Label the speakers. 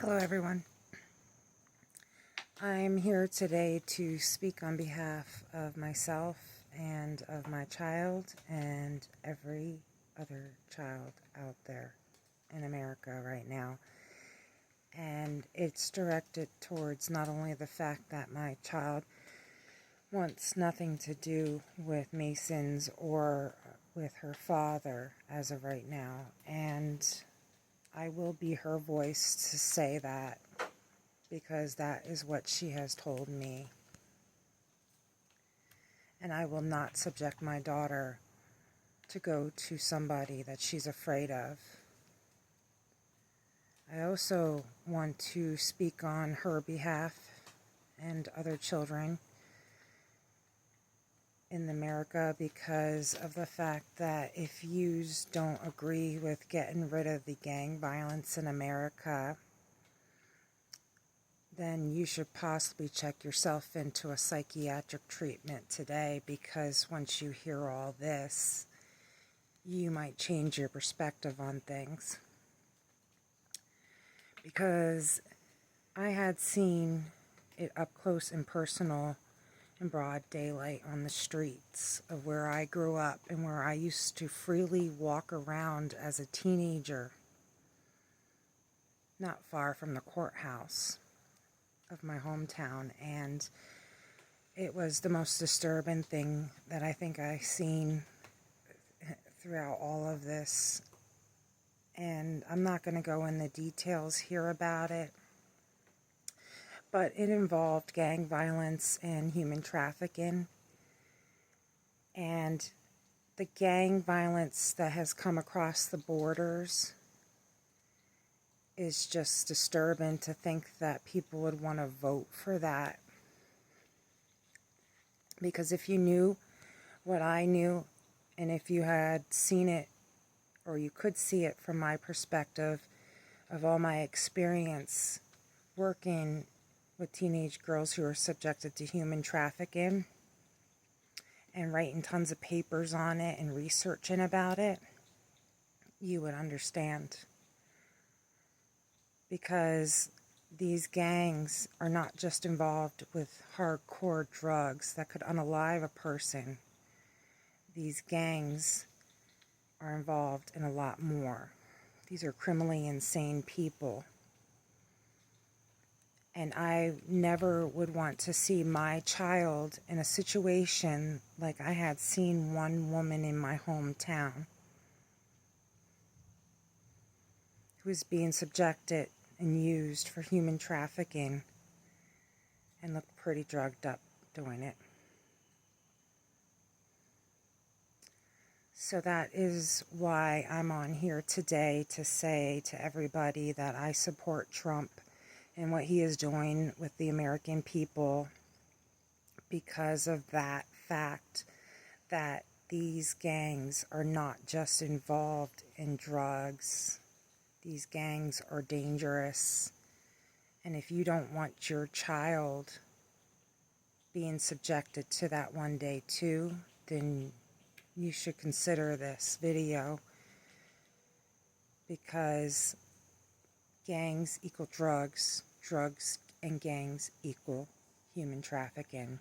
Speaker 1: Hello everyone. I'm here today to speak on behalf of myself and of my child and every other child out there in America right now. And it's directed towards not only the fact that my child wants nothing to do with Masons or with her father as of right now. And I will be her voice to say that, because that is what she has told me. And I will not subject my daughter to go to somebody that she's afraid of. I also want to speak on her behalf and other children in America because of the fact that if you don't agree with getting rid of the gang violence in America, then you should possibly check yourself into a psychiatric treatment today, because once you hear all this, you might change your perspective on things. Because I had seen it up close and personal in broad daylight on the streets of where I grew up and where I used to freely walk around as a teenager, not far from the courthouse of my hometown. And it was the most disturbing thing that I think I've seen throughout all of this. And I'm not going to go into details here about it, but it involved gang violence and human trafficking. And the gang violence that has come across the borders is just disturbing to think that people would want to vote for that. Because if you knew what I knew, and if you had seen it, or you could see it from my perspective of all my experience working with teenage girls who are subjected to human trafficking and writing tons of papers on it and researching about it, you would understand. Because these gangs are not just involved with hardcore drugs that could unalive a person. These gangs are involved in a lot more. These are criminally insane people. And I never would want to see my child in a situation like I had seen one woman in my hometown who was being subjected and used for human trafficking and looked pretty drugged up doing it. So that is why I'm on here today, to say to everybody that I support Trump and what he is doing with the American people, because of that fact that these gangs are not just involved in drugs. These gangs are dangerous. And if you don't want your child being subjected to that one day too, then you should consider this video, because gangs equal drugs, drugs and gangs equal human trafficking.